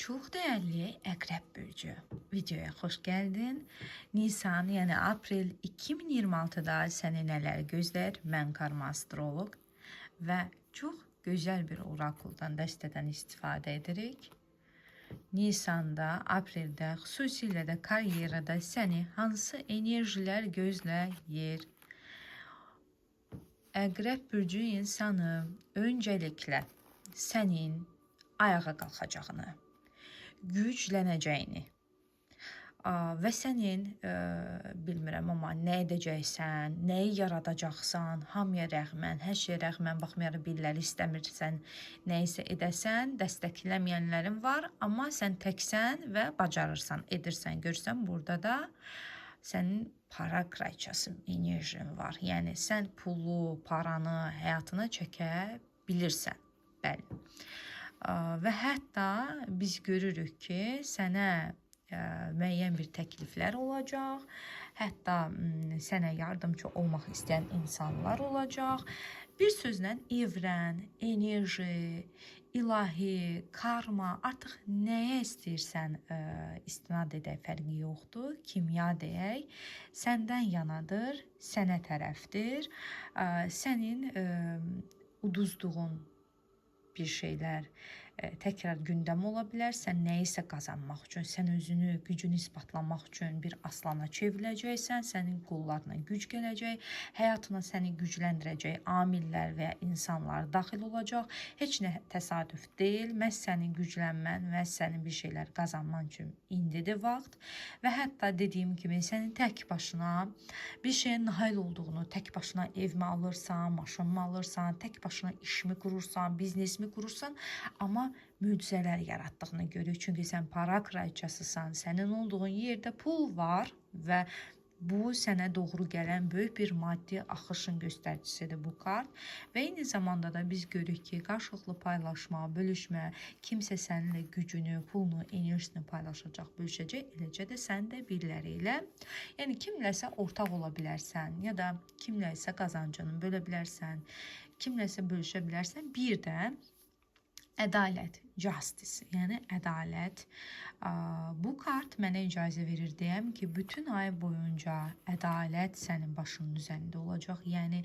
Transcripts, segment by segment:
Çox dəyərli Əqrəb bürcü, videoya xoş gəldin. Nisan, yəni aprel 2026-da səni nələr gözlər? Mən karma astroloq və çox gözəl bir orakuldan, dəstədən istifadə edirik. Nisanda, apreldə, xüsusilə də karyerada səni hansı enerjilər gözləyir? Əqrəb bürcü insanı öncəliklə sənin ayağa qalxacağını, güclənəcəyini və sənin bilmirəm amma nə edəcəksən, nəyi yaradacaqsan, hamıya rəğmən, hər şeyə rəğmən, baxmayaraq biriləri istəmirsən, nə isə edəsən, dəstəkləməyənlərin var, amma sən təksən və bacarırsan, edirsən, görsən burada da sənin para kraliçası enerjin var. Yəni sən pulu, paranı həyatına çəkə bilirsən. Bəli. Və hətta biz görürük ki, sənə müəyyən bir təkliflər olacaq, hətta sənə yardımcı olmaq istəyən insanlar olacaq. Bir sözlə evrən, enerji, ilahi, karma, artıq nəyə istəyirsən istinad edək, fərqi yoxdur. Kimya deyək, səndən yanadır, sənə tərəfdir. Sənin uduzduğun bir şeylər təkrar gündəm ola bilər. Sən nəyisə qazanmaq üçün, sən özünü, gücünü isbatlamaq üçün bir aslana çevriləcəksən, sənin qollarına güc gələcək, həyatına səni gücləndirəcək amillər və ya insanlar daxil olacaq. Heç nə təsadüf deyil. Məhz sənin güclənmən və sənin bir şeylər qazanman üçün indidir vaxt və hətta dediyim kimi sənin tək başına bir şeyin nail olduğunu, tək başına evmi alırsan, maşınmı alırsan, tək başına işmi qurursan, biznesmi qurursan, amma möcüzələr yaratdığını görürük. Çünki sən para kraliçasısan, sənin olduğun yerdə pul var və bu sənə doğru gələn böyük bir maddi axışın göstəricisidir bu kart. Və eyni zamanda da biz görürük ki, qarşılıqlı paylaşma, bölüşmə, kimsə səninlə gücünü, pulunu, enerjisini paylaşacaq, bölüşəcək, eləcə də sən də biriləri ilə. Yəni kimləsə ortaq ola bilərsən ya da kimləsə qazancını bölə bilərsən, kimləsə bölüşə bilərsən. Bir də ədalət, justice, yəni ədalət. Bu kart mənə icazə verir deyəm ki, bütün ay boyunca ədalət sənin başının üzərində olacaq. Yəni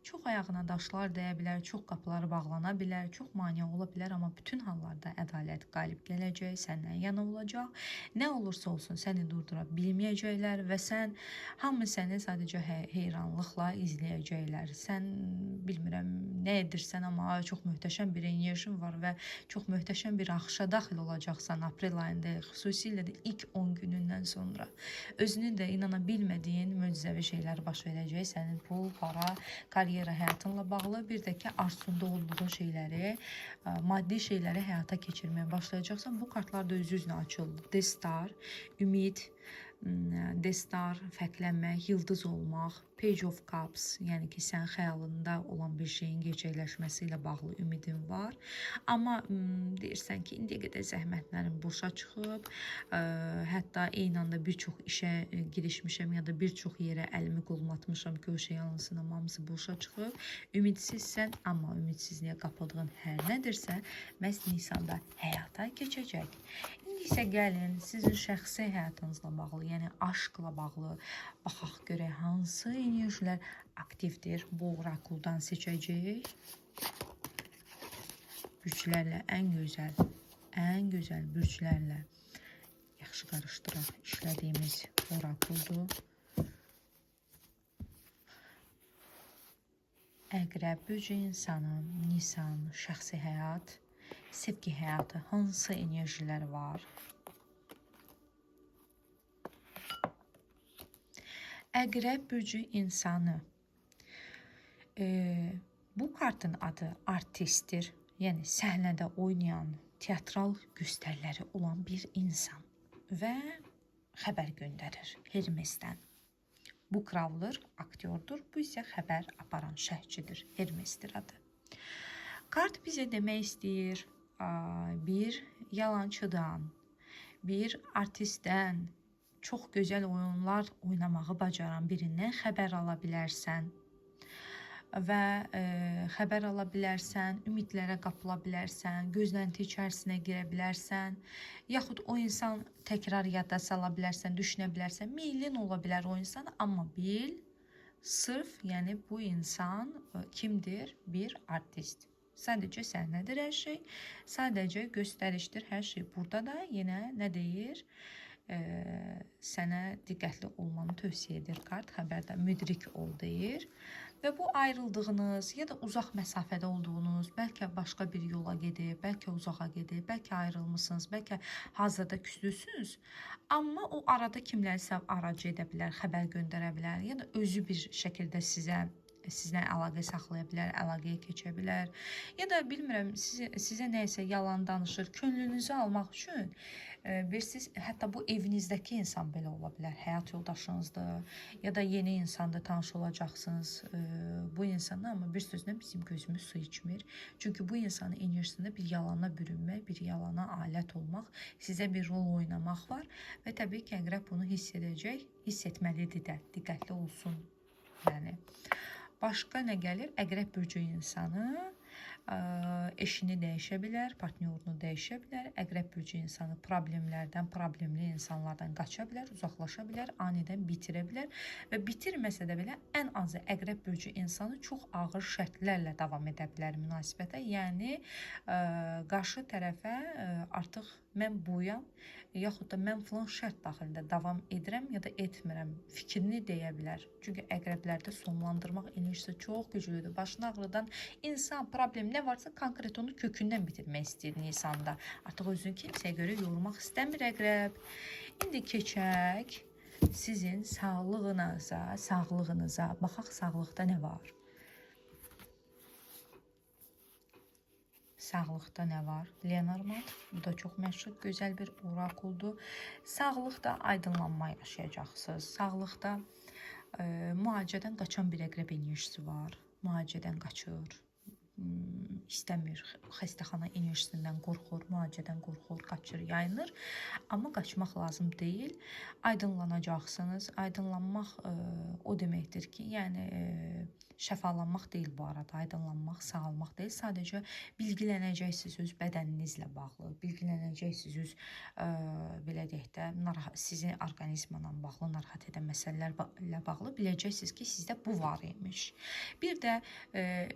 çox ayağına daşlar dəyə bilər, çox qapılar bağlana bilər, çox maneə ola bilər, amma bütün hallarda ədalət qalib gələcək, səndən yana olacaq. Nə olursa olsun səni durdura bilməyəcəklər və sən hamı səni sadəcə heyranlıqla izləyəcəklər. Sən bilmirəm nə edirsən, amma çox möhtəşəm bir enerjin var və çox möhtəşəm bir axışa daxil olacaqsan aprel ayında, xüsusilə də ilk 10 günündən sonra. Özünü də inana bilmədiyin möcüzəvi şeylər baş verəcək. Sənin pul, para, karyera həyatınla bağlı, bir də ki, arzusunda olduğun şeyləri, maddi şeyləri həyata keçirməyə başlayacaqsan. Bu kartlar da öz-özünə açıldı. The Star, ümid, destar, fərqlənmək, yıldız olmaq, Page of Cups, yəni ki, sən xəyalında olan bir şeyin gerçəkləşməsi ilə bağlı ümidin var. Amma deyirsən ki, indiyə qədər zəhmətlərim boşa çıxıb, hətta eyni anda bir çox işə girişmişəm ya da bir çox yerə əlimi qolumu atmışam ki, o şey yansın, amma hamısı boşa çıxıb. Ümidsizsən, amma ümidsizliyə qapıldığın hər nədirsə, məhz Nisanda həyata keçəcək. İndi isə gəlin sizin şəxsi həyatınızla bağlı, yəni aşkla bağlı baxaq görək hansı enerjilər aktivdir. Bu orakuldan seçəcəyik. Bürclərlə ən gözəl bürclərlə yaxşı qarışdıraq işlədiyimiz orakuldur. Əqrəb bürcü insanı, Nisan, şəxsi həyat, sevgi həyatı, hansı enerjilər var? Əqrəb bürcü insanı. Bu kartın adı artistdir. Yəni səhnədə oynayan, teatral göstəriləri olan bir insan və xəbər göndərir Hermesdən. Bu kraldır, aktyordur, bu isə xəbər aparan şəhçidir, Hermesdir adı. Kart bizə demək istəyir, bir yalançıdan, bir artistdən, çox gözəl oyunlar oynamağı bacaran birindən xəbər ala bilərsən. və xəbər ala bilərsən, ümidlərə qapıla bilərsən, gözlənti içərisinə girə bilərsən, yaxud o insan təkrar yadda sala bilərsən, düşünə bilərsən, meylin ola bilər o insan, amma bil, sırf yəni bu insan kimdir? Bir artist. Sadəcə səhnədir hər şey, sadəcə göstərişdir hər şey. Burada da yenə nə deyir? Sənə diqqətli olmanı tövsiyə edir kart, xəbərdə müdrik ol deyir. Və bu ayrıldığınız ya da uzaq məsafədə olduğunuz, bəlkə başqa bir yola gedib, bəlkə uzağa gedib, bəlkə ayrılmısınız, bəlkə hazırda küslüsünüz. Amma o arada kimlərsə aracı edə bilər, xəbər göndərə bilər ya da özü bir şəkildə sizlə əlaqə saxlaya bilər, əlaqəyə keçə bilər. Ya da bilmirəm, sizə nəyisə yalan danışır, könlünüzü almaq üçün. Bilirsiniz, hətta bu evinizdəki insan belə ola bilər, həyat yoldaşınızdır ya da yeni insanla tanış olacaqsınız. Bu insana amma bir sözlə bizim gözümüz su içmir. Çünki bu insanın enerjisində bir yalana bürünmək, bir yalana alət olmaq, sizə bir rol oynamaq var və təbii ki, əqrəb bunu hiss edəcək, hiss etməlidir də, diqqətli olsun. Yəni başqa nə gəlir? Əqrəb bürcü insanı eşini dəyişə bilər, partnyorunu dəyişə bilər. Əqrəb bürcü insanı problemlərdən, problemli insanlardan qaça bilər, uzaqlaşa bilər, anidən bitirə bilər və bitirməsə də belə ən azı əqrəb bürcü insanı çox ağır şərtlərlə davam edə bilər münasibətə. Yəni qarşı tərəfə artıq mən buyam, yaxud da mən filan şərt daxilində davam edirəm ya da etmirəm fikrini deyə bilər. Çünki əqrəblərdə sonlandırmaq enerjisi çox güclüdür. Başını ağrıdan insan, problem nə varsa konkret onu kökündən bitirmək istəyir Nisanda. Artıq özünü kimsəyə görə yormaq istəmir əqrəb. İndi keçək sizin sağlığınıza. Baxaq sağlıqda nə var? Sağlıqda nə var? Lenormand, bu da çox məşhur, gözəl bir orakuldur. Sağlıqda aydınlanma yaşayacaqsınız. Sağlıqda müalicədən qaçan bir əqrəb enerjisi var. Müalicədən qaçır, istəmir, xəstəxana enerjisindən qorxur, müalicədən qorxur, qaçır, yayınır. Amma qaçmaq lazım deyil. Aydınlanacaqsınız. Aydınlanmaq o deməkdir ki, yəni şəfalanmaq deyil bu arada, aydınlanmaq, sağalmaq deyil. Sadəcə bilgilənəcəksiniz öz bədəninizlə bağlı, bilgilənəcəksiniz öz belə deyək də, sizin orqanizmla bağlı narahat edən məsələlərlə bağlı biləcəksiniz ki, sizdə bu var imiş. Bir də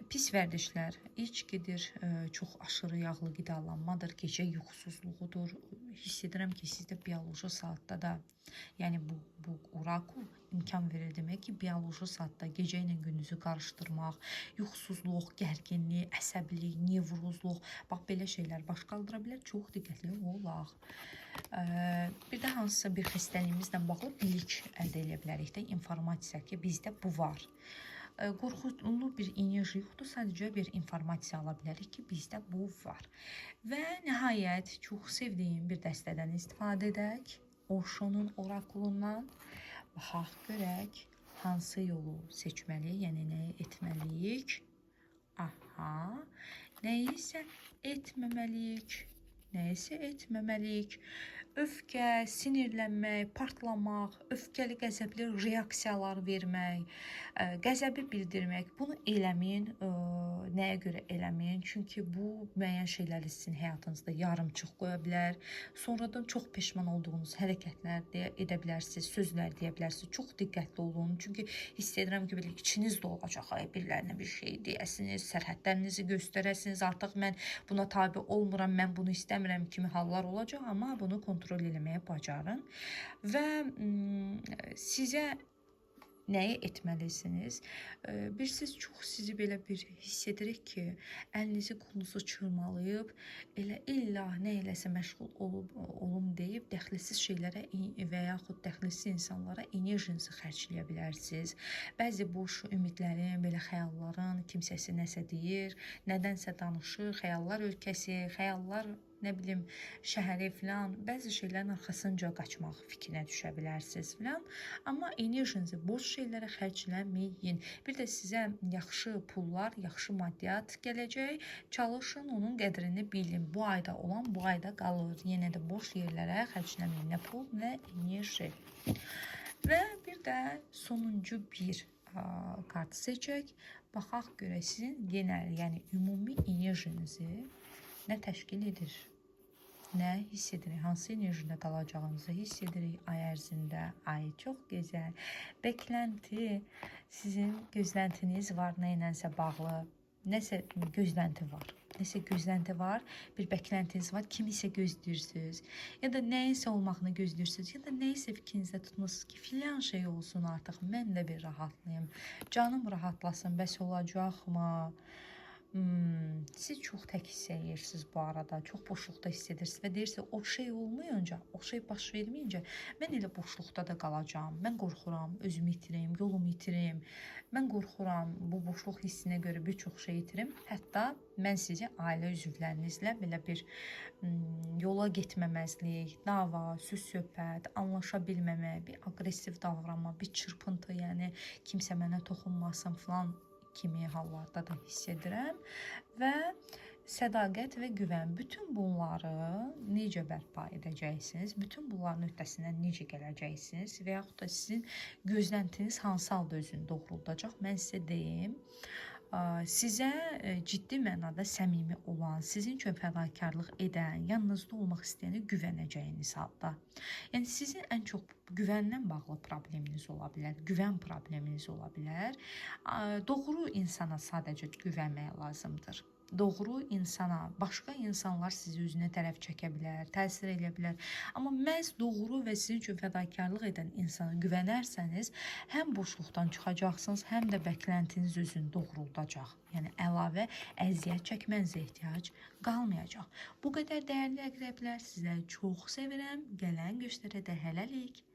pis vərdişlər, içkidir, çox aşırı yağlı qidalanmadır, gecə yuxusuzluğudur. Hiss edirəm ki, sizdə bioloji saatda da, yəni bu orakul imkan verir demək ki, bioloji saatda gecə ilə gündüzü qarışdırmaq, yuxusuzluq, gərginlik, əsəbilik, nevrozluq, bax belə şeylər baş qaldıra bilər. Çox diqqətli olaq. Bir də hansısa bir xəstəliyimizlə bağlı bilik əldə edə bilərik də, informasiya ki, bizdə bu var. Qorxulu bir enerji yoxdur, sadəcə bir informasiya ala bilərik ki, bizdə bu var. Və nəhayət çox sevdiyim bir dəstədən istifadə edək. Oşonun orakulundan baxaq görək hansı yolu seçməliyik, yəni nəyi etməliyik. Aha, nəyi isə etməməliyik. Nəyi isə etməməliyik. Öfkə, sinirlənmək, partlamaq, öfkəli, qəzəbli reaksiyalar vermək, qəzəbi bildirmək. Bunu eləməyin. Nəyə görə eləməyin? Çünki bu müəyyən şeyləri sizin həyatınızda yarımçıq qoya bilər. Sonradan çox peşman olduğunuz hərəkətlər edə bilərsiniz, sözlər deyə bilərsiniz. Çox diqqətli olun. Çünki hiss edirəm ki, belə içinizdə olacaq. Birilərinə bir şey deyəsiniz, sərhədlərinizi göstərəsiniz. Artıq mən buna tabe olmuram, mən bunu istəmirəm kimi hallar olacaq, amma bunu kontrol eləməyə bacarın və sizə nəyi etməlisiniz? Siz çox sizi belə bir hiss edirik ki, əlinizi qolunuzu çırmalayıb, elə illa nə eləsə məşğul olum deyib, dəxilsiz şeylərə və yaxud dəxilsiz insanlara enerjinizi xərcləyə bilərsiniz. Bəzi boş ümidlərin, belə xəyalların, kimsəsi nəsə deyir, nədənsə danışır, xəyallar ölkəsi, xəyallar nə bilim, şəhəri filan, bəzi şeylərin arxasınca qaçmaq fikrinə düşə bilərsiniz filan. Amma enerjinizi boş şeylərə xərcləməyin. Bir də sizə yaxşı pullar, yaxşı maddiyat gələcək. Çalışın, onun qədrini bilin. Bu ayda olan bu ayda qalır. Yenə də boş yerlərə xərcləməyin. Nə pul, nə enerji. Və bir də sonuncu bir kart seçək. baxaq görə sizin genel, yəni ümumi enerjinizi nə təşkil edir? Nə hiss edirik? Hansı enerjide qalacağınızı hiss edirik ay ərzində. Ay çox gözəl. Beklenti, sizin gözləntiniz var nə ilənsə bağlı. Nəsə gözlənti var. Nəsə gözlənti var, bir beklentiniz var, kimisə gözləyirsiniz. Ya da nəyinsə olmağını gözləyirsiniz. Ya da nəyinsə fikrinizdə tutmusunuz ki, filan şey olsun artıq, mən də bir rahatlayım. Canım rahatlasın, bəs olacaqmı? Siz çox tək hiss edirsiniz bu arada, çox boşluqda hiss edirsiniz və deyirsiniz, o şey olmayınca, o şey baş verməyincə mən elə boşluqda da qalacağam. Mən qorxuram, özümü itirim, yolumu itirim. Mən qorxuram, bu boşluq hissinə görə bir çox şey itirim. Hətta mən sizi ailə üzvlərinizlə belə bir yola getməməzlik, dava, söz-söhbət, anlaşa bilməmə, bir aqressiv davranma, bir çırpıntı, yəni kimsə mənə toxunmasın falan kimi hallarda da hiss edirəm və sədaqət və güvən, bütün bunları necə bərpa edəcəksiniz, bütün bunların öhdəsindən necə gələcəksiniz və yaxud da sizin gözləntiniz hansı halda özünü doğruldacaq, mən sizə deyim. Sizə ciddi mənada səmimi olan, sizin üçün fədakarlıq edən, yanınızda olmaq istəyənə güvənəcəyiniz halda. Yəni sizin ən çox güvəndən bağlı probleminiz ola bilər, güvən probleminiz ola bilər. Doğru insana sadəcə güvənmək lazımdır. Doğru insana, başqa insanlar sizi özünə tərəf çəkə bilər, təsir edə bilər. Amma məhz doğru və sizin üçün fədakarlıq edən insana güvənərsəniz, həm boşluqdan çıxacaqsınız, həm də bəklentiniz özünü doğruldacaq. Yəni əlavə əziyyət çəkmənizə ehtiyac qalmayacaq. Bu qədər dəyərli əqrəblər, sizləri çox sevirəm. Gələn göstərədə hələlik.